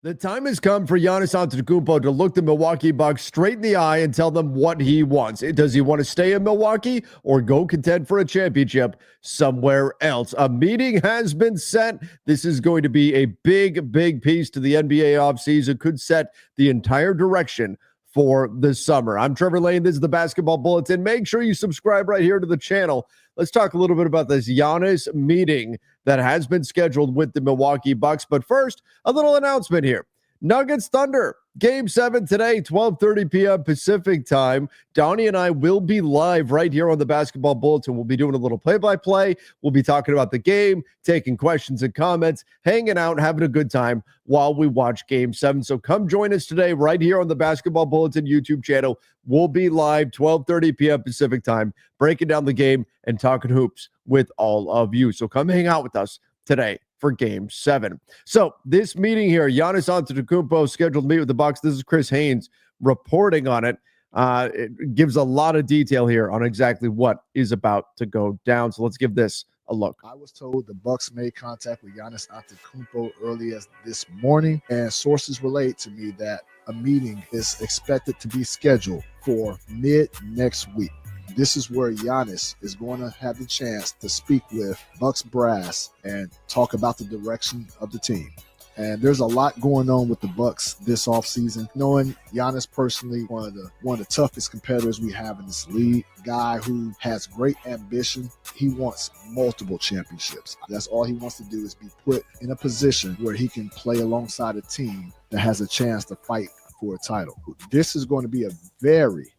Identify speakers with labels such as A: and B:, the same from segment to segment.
A: The time has come for Giannis Antetokounmpo to look the Milwaukee Bucks straight in the eye and tell them what he wants. Does he want to stay in Milwaukee or go contend for a championship somewhere else? A meeting has been set. This is going to be a big piece to the NBA offseason. Could set the entire direction for the summer. I'm Trevor Lane. This is the Basketball Bulletin. Make sure you subscribe right here to the channel. Let's talk a little bit about this Giannis meeting that has been scheduled with the Milwaukee Bucks. But first, a little announcement here. Nuggets Thunder, Game 7 today, 12:30 p.m. Pacific time. Donnie and I will be live right here on the Basketball Bulletin. We'll be doing a little play-by-play. We'll be talking about the game, taking questions and comments, hanging out, having a good time while we watch Game 7. So come join us today right here on the Basketball Bulletin YouTube channel. We'll be live 12:30 p.m. Pacific time, breaking down the game and talking hoops with all of you. So come hang out with us today for Game 7. So this meeting here, Giannis Antetokounmpo scheduled to meet with the Bucks. This is Chris Haynes reporting on it. It gives a lot of detail here on exactly what is about to go down. So let's give this a look.
B: I was told the Bucks made contact with Giannis Antetokounmpo early as this morning, and sources relate to me that a meeting is expected to be scheduled for mid next week. This is where Giannis is going to have the chance to speak with Bucks brass and talk about the direction of the team. And there's a lot going on with the Bucks this offseason. Knowing Giannis personally, one of the toughest competitors we have in this league, guy who has great ambition. He wants multiple championships. That's all he wants to do, is be put in a position where he can play alongside a team that has a chance to fight for a title. This is going to be a very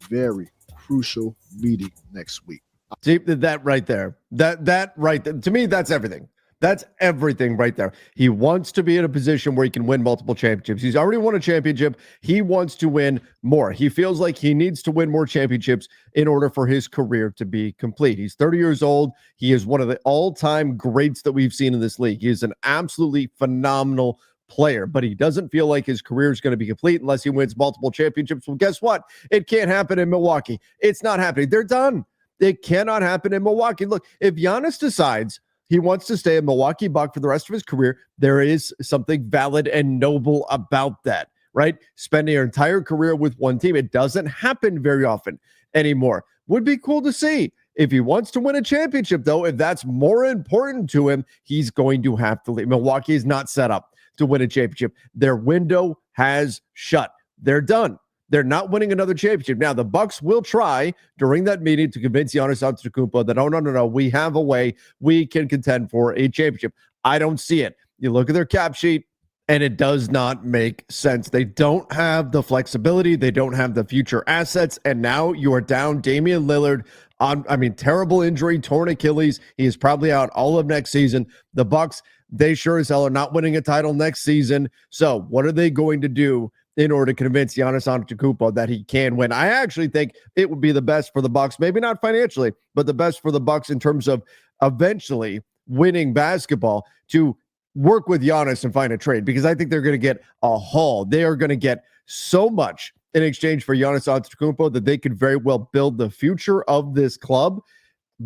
B: crucial meeting next week.
A: See that right there. That right there. To me, that's everything. That's everything right there. He wants to be in a position where he can win multiple championships. He's already won a championship. He wants to win more. He feels like he needs to win more championships in order for his career to be complete. He's 30 years old. He is one of the all-time greats that we've seen in this league. He is an absolutely phenomenal player, but he doesn't feel like his career is going to be complete unless he wins multiple championships. Well, guess what? It can't happen in Milwaukee. It's not happening. They're done. It cannot happen in Milwaukee. Look, if Giannis decides he wants to stay a Milwaukee Buck for the rest of his career, there is something valid and noble about that, right? Spending your entire career with one team. It doesn't happen very often anymore. Would be cool to see. If he wants to win a championship, though, if that's more important to him, he's going to have to leave. Milwaukee is not set up to win a championship. Their window has shut. They're done. They're not winning another championship. Now, the Bucks will try during that meeting to convince Giannis Antetokounmpo that, no, we have a way we can contend for a championship. I don't see it. You look at their cap sheet, and it does not make sense. They don't have the flexibility. They don't have the future assets, and now you are down Damian Lillard on, terrible injury, torn Achilles. He is probably out all of next season. The Bucks, they sure as hell are not winning a title next season. So what are they going to do in order to convince Giannis Antetokounmpo that he can win? I actually think it would be the best for the Bucks, maybe not financially, but the best for the Bucks in terms of eventually winning basketball, to work with Giannis and find a trade, because I think they're going to get a haul. They are going to get so much in exchange for Giannis Antetokounmpo that they could very well build the future of this club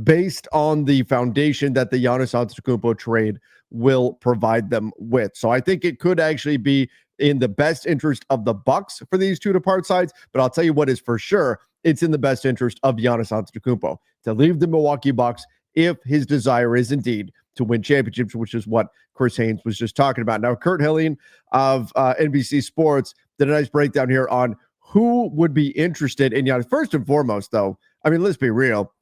A: based on the foundation that the Giannis Antetokounmpo trade will provide them with. So I think it could actually be in the best interest of the Bucks for these two to part sides, but I'll tell you what is for sure, it's in the best interest of Giannis Antetokounmpo to leave the Milwaukee Bucks if his desire is indeed to win championships, which is what Chris Haynes was just talking about. Now, Kurt Hillian of NBC Sports did a nice breakdown here on who would be interested in Giannis. First and foremost, though, let's be real.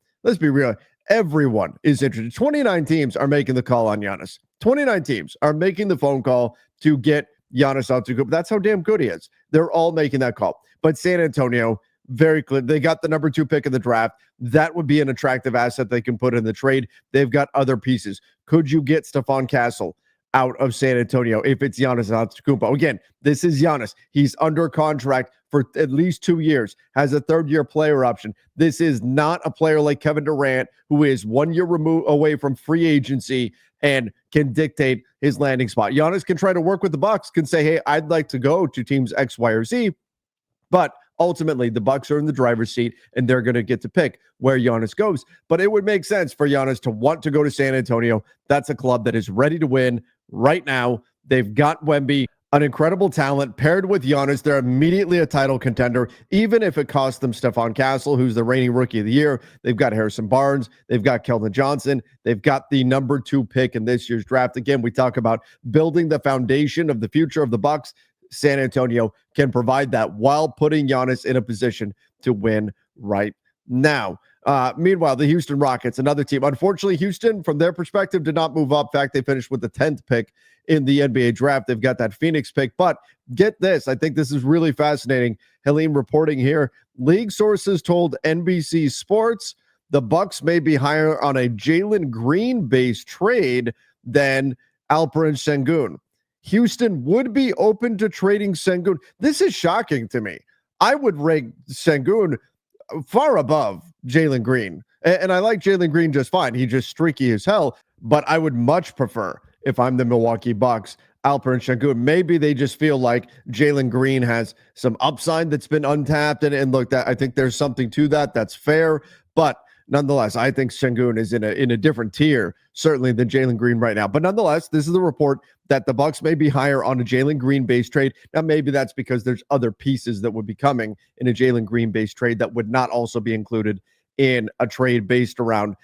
A: Everyone is interested. 29 teams are making the call on Giannis. 29 teams are making the phone call to get Giannis Antetokounmpo. That's how damn good he is. They're all making that call. But San Antonio, very clear. They got the number 2 pick in the draft. That would be an attractive asset they can put in the trade. They've got other pieces. Could you get Stephon Castle out of San Antonio if it's Giannis Antetokounmpo? Again, this is Giannis. He's under contract for at least 2 years, has a third-year player option. This is not a player like Kevin Durant, who is 1 year away from free agency and can dictate his landing spot. Giannis can try to work with the Bucks, can say, hey, I'd like to go to teams X, Y, or Z, but ultimately the Bucks are in the driver's seat and they're going to get to pick where Giannis goes. But it would make sense for Giannis to want to go to San Antonio. That's a club that is ready to win right now. They've got Wemby. an incredible talent paired with Giannis. They're immediately a title contender, even if it costs them Stephon Castle, who's the reigning rookie of the year. They've got Harrison Barnes. They've got Keldon Johnson. They've got the number 2 pick in this year's draft. Again, we talk about building the foundation of the future of the Bucks. San Antonio can provide that while putting Giannis in a position to win right now. Meanwhile, the Houston Rockets, another team. Unfortunately, Houston, from their perspective, did not move up. In fact, they finished with the 10th pick in the NBA draft. They've got that Phoenix pick. But get this, I think this is really fascinating. Halim reporting here. League sources told NBC Sports the Bucks may be higher on a Jalen Green-based trade than Alperen Sengun. Houston would be open to trading Sengun. This is shocking to me. I would rank Sengun far above Jalen Green. And I like Jalen Green just fine. He's just streaky as hell. But I would much prefer, if I'm the Milwaukee Bucks, Alperen Sengun. Maybe they just feel like Jalen Green has some upside that's been untapped. And look, that I think there's something to that. That's fair. But nonetheless, I think Sengun is in a different tier, certainly, than Jalen Green right now. But nonetheless, this is the report that the Bucks may be higher on a Jalen Green-based trade. Now, maybe that's because there's other pieces that would be coming in a Jalen Green-based trade that would not also be included in a trade based around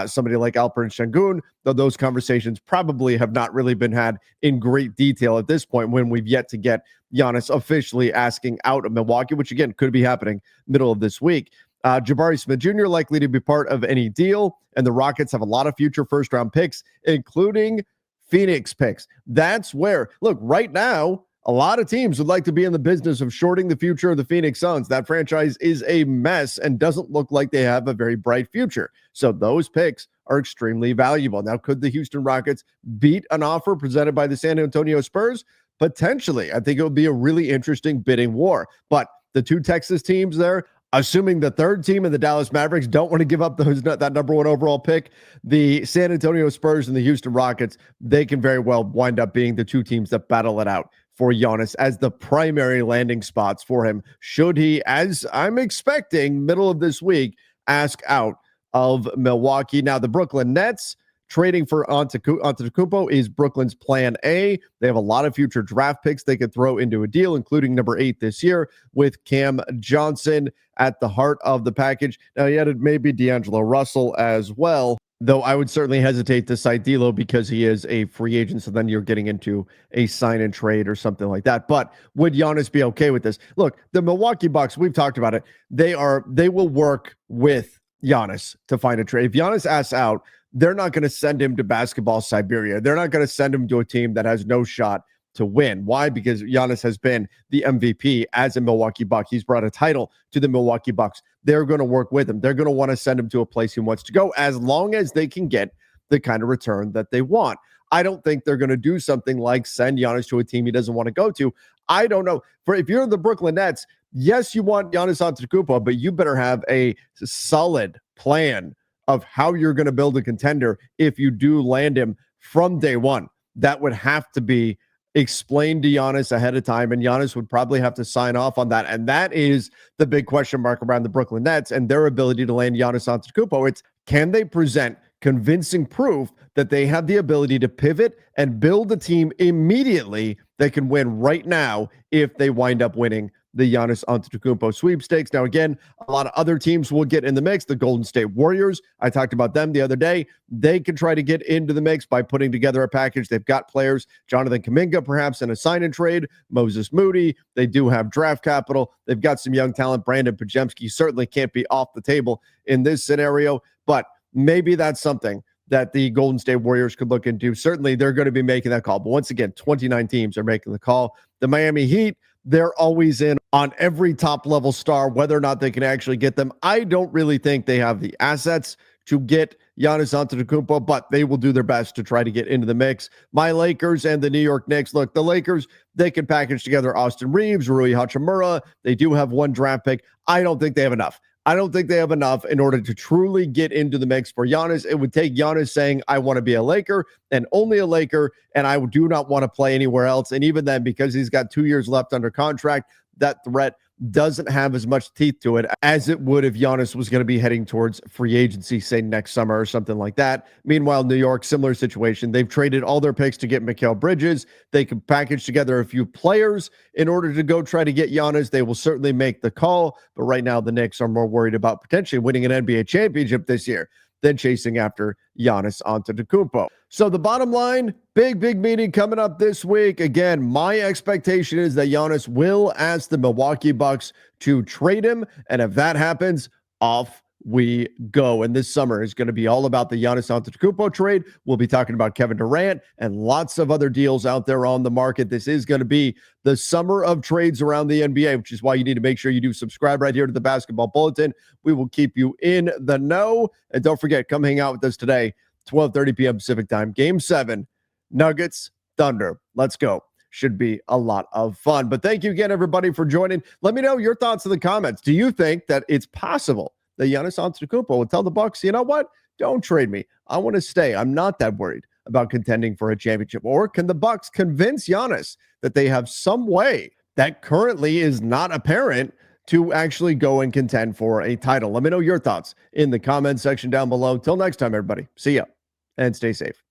A: somebody like Alperen Sengun, though those conversations probably have not really been had in great detail at this point when we've yet to get Giannis officially asking out of Milwaukee, which, again, could be happening middle of this week. Jabari Smith Jr. likely to be part of any deal, and the Rockets have a lot of future first-round picks, including Phoenix picks. That's where, look, right now, a lot of teams would like to be in the business of shorting the future of the Phoenix Suns. That franchise is a mess and doesn't look like they have a very bright future. So those picks are extremely valuable. Now, could the Houston Rockets beat an offer presented by the San Antonio Spurs? Potentially. I think it would be a really interesting bidding war. But the two Texas teams there, assuming the third team and the Dallas Mavericks don't want to give up that number 1 overall pick, the San Antonio Spurs and the Houston Rockets, they can very well wind up being the two teams that battle it out for Giannis as the primary landing spots for him, should he, as I'm expecting, middle of this week, ask out of Milwaukee. Now, the Brooklyn Nets trading for Antetokounmpo is Brooklyn's plan A. They have a lot of future draft picks they could throw into a deal, including number 8 this year with Cam Johnson at the heart of the package. Now, yet it may be D'Angelo Russell as well, though I would certainly hesitate to cite D'Lo because he is a free agent, so then you're getting into a sign and trade or something like that. But would Giannis be okay with this? Look, the Milwaukee Bucks, we've talked about it. They will work with Giannis to find a trade. If Giannis asks out, they're not going to send him to basketball Siberia. They're not going to send him to a team that has no shot to win. Why? Because Giannis has been the MVP as a Milwaukee Buck. He's brought a title to the Milwaukee Bucks. They're going to work with him. They're going to want to send him to a place he wants to go as long as they can get the kind of return that they want. I don't think they're going to do something like send Giannis to a team he doesn't want to go to. I don't know. If you're the Brooklyn Nets, yes, you want Giannis Antetokounmpo, but you better have a solid plan of how you're going to build a contender if you do land him from day one. That would have to be explained to Giannis ahead of time, and Giannis would probably have to sign off on that. And that is the big question mark around the Brooklyn Nets and their ability to land Giannis Antetokounmpo. It's, can they present convincing proof that they have the ability to pivot and build a team immediately that can win right now if they wind up winning the Giannis Antetokounmpo sweepstakes. Now, again, a lot of other teams will get in the mix. The Golden State Warriors, I talked about them the other day. They can try to get into the mix by putting together a package. They've got players, Jonathan Kuminga, perhaps in a sign and trade, Moses Moody. They do have draft capital. They've got some young talent. Brandon Pajemski certainly can't be off the table in this scenario, but maybe that's something that the Golden State Warriors could look into. Certainly, they're going to be making that call. But once again, 29 teams are making the call. The Miami Heat, they're always in on every top-level star, whether or not they can actually get them. I don't really think they have the assets to get Giannis Antetokounmpo, but they will do their best to try to get into the mix. My Lakers and the New York Knicks, look, the Lakers, they can package together Austin Reeves, Rui Hachimura. They do have one draft pick. I don't think they have enough. I don't think they have enough in order to truly get into the mix for Giannis. It would take Giannis saying, I want to be a Laker and only a Laker, and I do not want to play anywhere else. And even then, because he's got 2 years left under contract, that threat doesn't have as much teeth to it as it would if Giannis was going to be heading towards free agency, say next summer or something like that. Meanwhile, New York, similar situation. They've traded all their picks to get Mikal Bridges. They can package together a few players in order to go try to get Giannis. They will certainly make the call, but right now the Knicks are more worried about potentially winning an NBA championship this year than chasing after Giannis Antetokounmpo. So the bottom line, big meeting coming up this week. Again, my expectation is that Giannis will ask the Milwaukee Bucks to trade him. And if that happens, off we go. And this summer is going to be all about the Giannis Antetokounmpo trade. We'll be talking about Kevin Durant and lots of other deals out there on the market. This is going to be the summer of trades around the NBA, which is why you need to make sure you do subscribe right here to the Basketball Bulletin. We will keep you in the know. And don't forget, come hang out with us today, 12:30 p.m. Pacific time. Game 7, Nuggets, Thunder. Let's go. Should be a lot of fun. But thank you again, everybody, for joining. Let me know your thoughts in the comments. Do you think that it's possible that Giannis Antetokounmpo will tell the Bucks, you know what? Don't trade me. I want to stay. I'm not that worried about contending for a championship. Or can the Bucks convince Giannis that they have some way that currently is not apparent to actually go and contend for a title? Let me know your thoughts in the comments section down below. Till next time, everybody. See ya and stay safe.